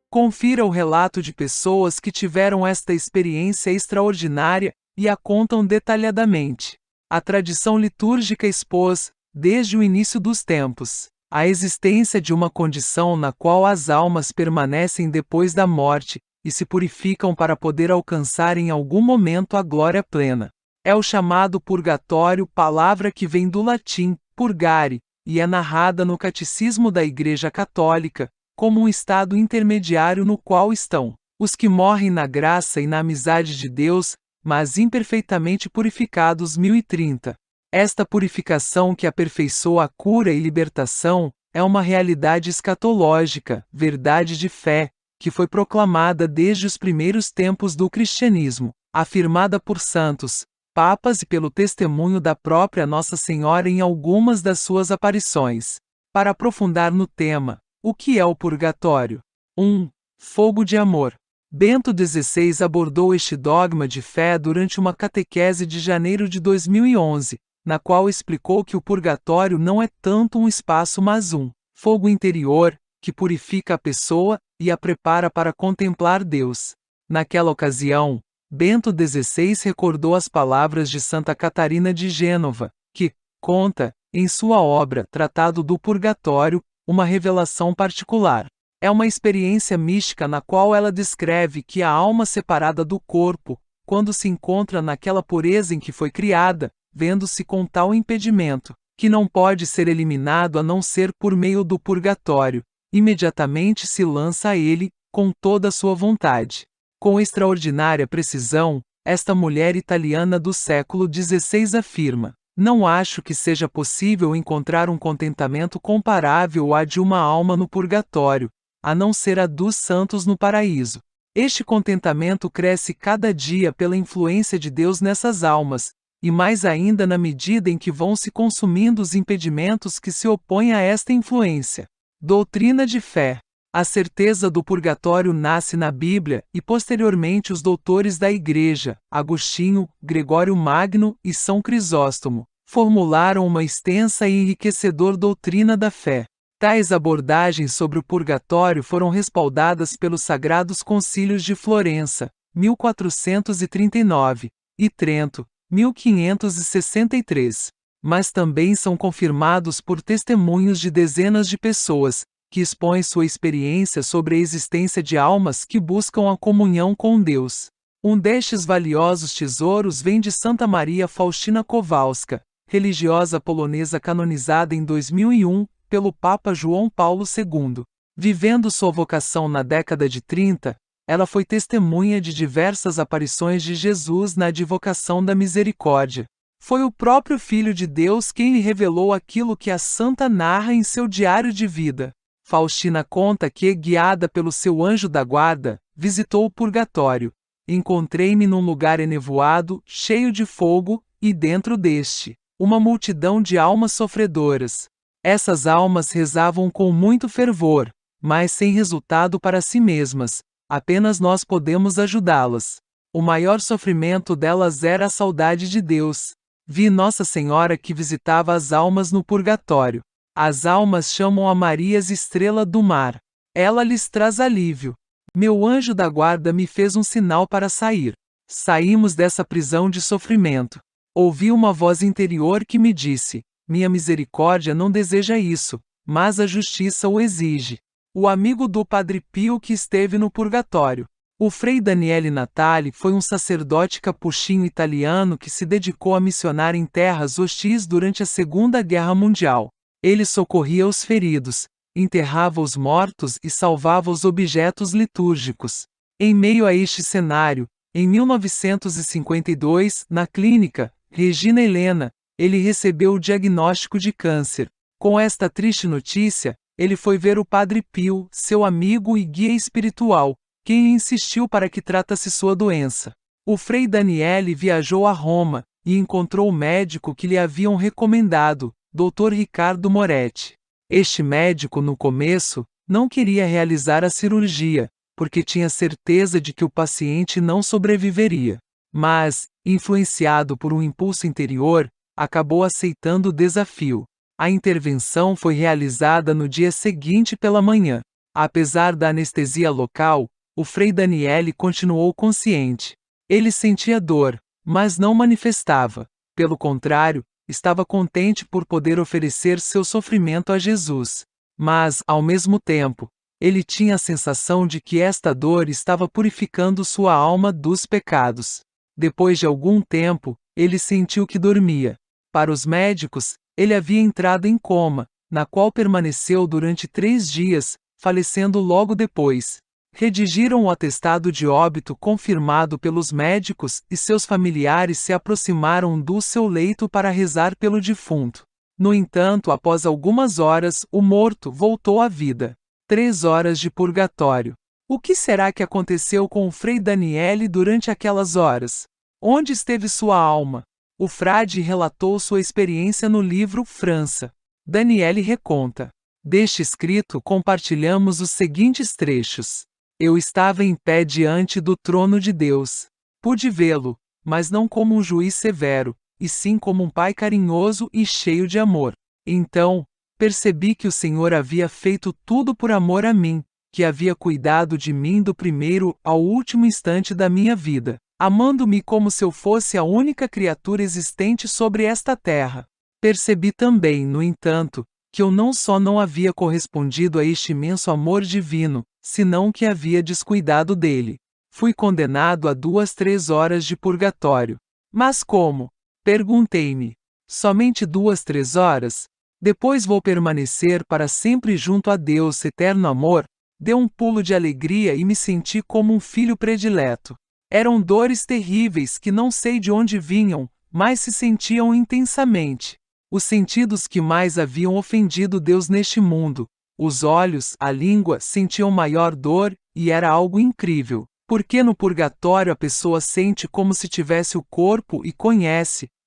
Confira o relato de pessoas que tiveram esta experiência extraordinária e a contam detalhadamente. A tradição litúrgica expôs, desde o início dos tempos, a existência de uma condição na qual as almas permanecem depois da morte e se purificam para poder alcançar em algum momento a glória plena. É o chamado purgatório, palavra que vem do latim purgare, e é narrada no Catecismo da Igreja Católica como um estado intermediário no qual estão os que morrem na graça e na amizade de Deus, mas imperfeitamente purificados. 1030. Esta purificação que aperfeiçoa a cura e libertação é uma realidade escatológica, verdade de fé, que foi proclamada desde os primeiros tempos do cristianismo, afirmada por santos, papas e pelo testemunho da própria Nossa Senhora em algumas das suas aparições. Para aprofundar no tema, o que é o purgatório? 1. Fogo de amor. Bento XVI abordou este dogma de fé durante uma catequese de janeiro de 2011, na qual explicou que o purgatório não é tanto um espaço mas um fogo interior, que purifica a pessoa e a prepara para contemplar Deus. Naquela ocasião, Bento XVI recordou as palavras de Santa Catarina de Gênova, que conta, em sua obra Tratado do Purgatório, uma revelação particular. É uma experiência mística na qual ela descreve que a alma separada do corpo, quando se encontra naquela pureza em que foi criada, vendo-se com tal impedimento, que não pode ser eliminado a não ser por meio do purgatório, imediatamente se lança a ele, com toda a sua vontade. Com extraordinária precisão, esta mulher italiana do século XVI afirma: não acho que seja possível encontrar um contentamento comparável à de uma alma no purgatório, a não ser a dos santos no paraíso. Este contentamento cresce cada dia pela influência de Deus nessas almas, e mais ainda na medida em que vão se consumindo os impedimentos que se opõem a esta influência. Doutrina de fé. A certeza do purgatório nasce na Bíblia e posteriormente os doutores da Igreja, Agostinho, Gregório Magno e São Crisóstomo, formularam uma extensa e enriquecedora doutrina da fé. Tais abordagens sobre o purgatório foram respaldadas pelos Sagrados Concílios de Florença, 1439, e Trento, 1563, mas também são confirmados por testemunhos de dezenas de pessoas, que expõem sua experiência sobre a existência de almas que buscam a comunhão com Deus. Um destes valiosos tesouros vem de Santa Maria Faustina Kowalska, religiosa polonesa canonizada em 2001 pelo Papa João Paulo II. Vivendo sua vocação na década de 30, ela foi testemunha de diversas aparições de Jesus na advocação da misericórdia. Foi o próprio Filho de Deus quem lhe revelou aquilo que a santa narra em seu diário de vida. Faustina conta que, guiada pelo seu anjo da guarda, visitou o purgatório. Encontrei-me num lugar enevoado, cheio de fogo, e dentro deste, uma multidão de almas sofredoras. Essas almas rezavam com muito fervor, mas sem resultado para si mesmas. Apenas nós podemos ajudá-las. O maior sofrimento delas era a saudade de Deus. Vi Nossa Senhora que visitava as almas no purgatório. As almas chamam a Marias estrela do mar. Ela lhes traz alívio. Meu anjo da guarda me fez um sinal para sair. Saímos dessa prisão de sofrimento. Ouvi uma voz interior que me disse: minha misericórdia não deseja isso, mas a justiça o exige. O amigo do Padre Pio que esteve no purgatório. O Frei Daniele Natali foi um sacerdote capuchinho italiano que se dedicou a missionar em terras hostis durante a Segunda Guerra Mundial. Ele socorria os feridos, enterrava os mortos e salvava os objetos litúrgicos. Em meio a este cenário, em 1952, na clínica Regina Helena, ele recebeu o diagnóstico de câncer. Com esta triste notícia, ele foi ver o Padre Pio, seu amigo e guia espiritual, quem insistiu para que tratasse sua doença. O Frei Daniele viajou a Roma e encontrou o médico que lhe haviam recomendado, Dr. Ricardo Moretti. Este médico, no começo, não queria realizar a cirurgia, porque tinha certeza de que o paciente não sobreviveria. Mas, influenciado por um impulso interior, acabou aceitando o desafio. A intervenção foi realizada no dia seguinte pela manhã. Apesar da anestesia local, o Frei Daniele continuou consciente. Ele sentia dor, mas não manifestava. Pelo contrário, estava contente por poder oferecer seu sofrimento a Jesus. Mas, ao mesmo tempo, ele tinha a sensação de que esta dor estava purificando sua alma dos pecados. Depois de algum tempo, ele sentiu que dormia. Para os médicos, ele havia entrado em coma, na qual permaneceu durante 3 dias, falecendo logo depois. Redigiram o atestado de óbito confirmado pelos médicos e seus familiares se aproximaram do seu leito para rezar pelo defunto. No entanto, após algumas horas, o morto voltou à vida. 3 horas de purgatório. O que será que aconteceu com o Frei Daniele durante aquelas horas? Onde esteve sua alma? O frade relatou sua experiência no livro França. Daniele reconta. Deste escrito compartilhamos os seguintes trechos. Eu estava em pé diante do trono de Deus. Pude vê-lo, mas não como um juiz severo, e sim como um pai carinhoso e cheio de amor. Então, percebi que o Senhor havia feito tudo por amor a mim, que havia cuidado de mim do primeiro ao último instante da minha vida, amando-me como se eu fosse a única criatura existente sobre esta terra. Percebi também, no entanto, que eu não só não havia correspondido a este imenso amor divino, senão que havia descuidado dele. Fui condenado a 2-3 horas de purgatório. Mas como? Perguntei-me. Somente 2-3 horas? Depois vou permanecer para sempre junto a Deus, eterno amor? Dei um pulo de alegria e me senti como um filho predileto. Eram dores terríveis que não sei de onde vinham, mas se sentiam intensamente. Os sentidos que mais haviam ofendido Deus neste mundo, os olhos, a língua, sentiam maior dor, e era algo incrível. Porque no purgatório a pessoa sente como se tivesse o corpo e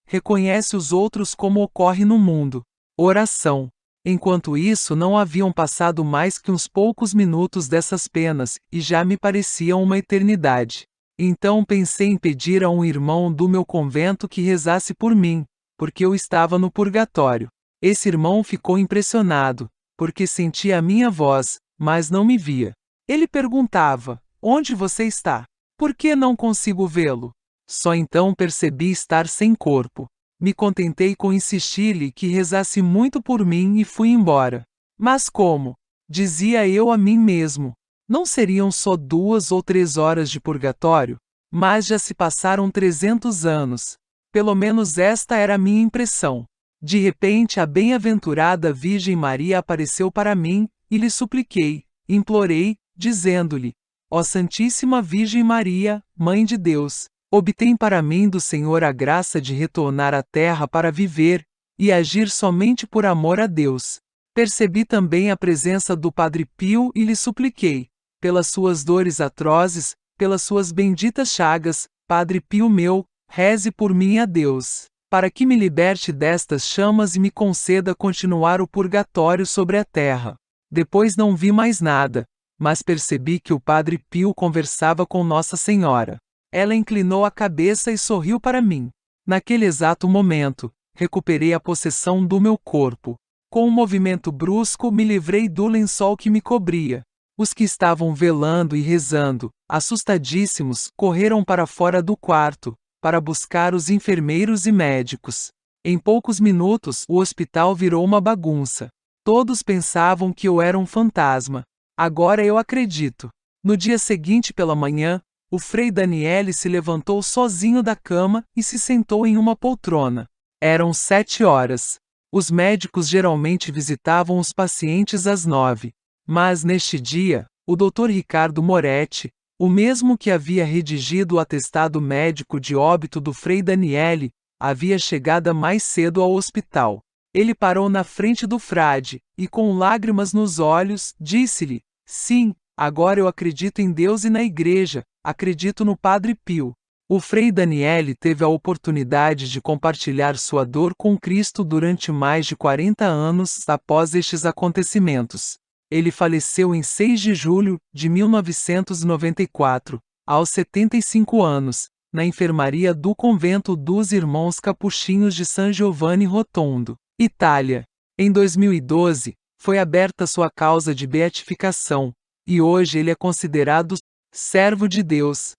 reconhece os outros como ocorre no mundo. Oração. Enquanto isso, não haviam passado mais que uns poucos minutos dessas penas, e já me pareciam uma eternidade. Então pensei em pedir a um irmão do meu convento que rezasse por mim, porque eu estava no purgatório. Esse irmão ficou impressionado, porque sentia a minha voz, mas não me via. Ele perguntava: onde você está? Por que não consigo vê-lo? Só então percebi estar sem corpo. Me contentei com insistir-lhe que rezasse muito por mim e fui embora. Mas como? Dizia eu a mim mesmo. Não seriam só 2 ou 3 horas de purgatório? Mas já se passaram 300 anos. Pelo menos esta era a minha impressão. De repente a bem-aventurada Virgem Maria apareceu para mim, e lhe supliquei, implorei, dizendo-lhe: ó Santíssima Virgem Maria, Mãe de Deus, obtém para mim do Senhor a graça de retornar à terra para viver, e agir somente por amor a Deus. Percebi também a presença do Padre Pio e lhe supliquei, pelas suas dores atrozes, pelas suas benditas chagas, Padre Pio meu, reze por mim a Deus, para que me liberte destas chamas e me conceda continuar o purgatório sobre a terra. Depois não vi mais nada, mas percebi que o Padre Pio conversava com Nossa Senhora. Ela inclinou a cabeça e sorriu para mim. Naquele exato momento, recuperei a possessão do meu corpo. Com um movimento brusco, me livrei do lençol que me cobria. Os que estavam velando e rezando, assustadíssimos, correram para fora do quarto, para buscar os enfermeiros e médicos. Em poucos minutos, o hospital virou uma bagunça. Todos pensavam que eu era um fantasma. Agora eu acredito. No dia seguinte pela manhã, o Frei Daniele se levantou sozinho da cama e se sentou em uma poltrona. Eram 7 horas. Os médicos geralmente visitavam os pacientes às 9. Mas neste dia, o Dr. Ricardo Moretti, o mesmo que havia redigido o atestado médico de óbito do Frei Daniele, havia chegado mais cedo ao hospital. Ele parou na frente do frade, e com lágrimas nos olhos, disse-lhe: sim, agora eu acredito em Deus e na Igreja, acredito no Padre Pio. O Frei Daniele teve a oportunidade de compartilhar sua dor com Cristo durante mais de 40 anos após estes acontecimentos. Ele faleceu em 6 de julho de 1994, aos 75 anos, na enfermaria do convento dos Irmãos Capuchinhos de San Giovanni Rotondo, Itália. Em 2012, foi aberta sua causa de beatificação, e hoje ele é considerado servo de Deus.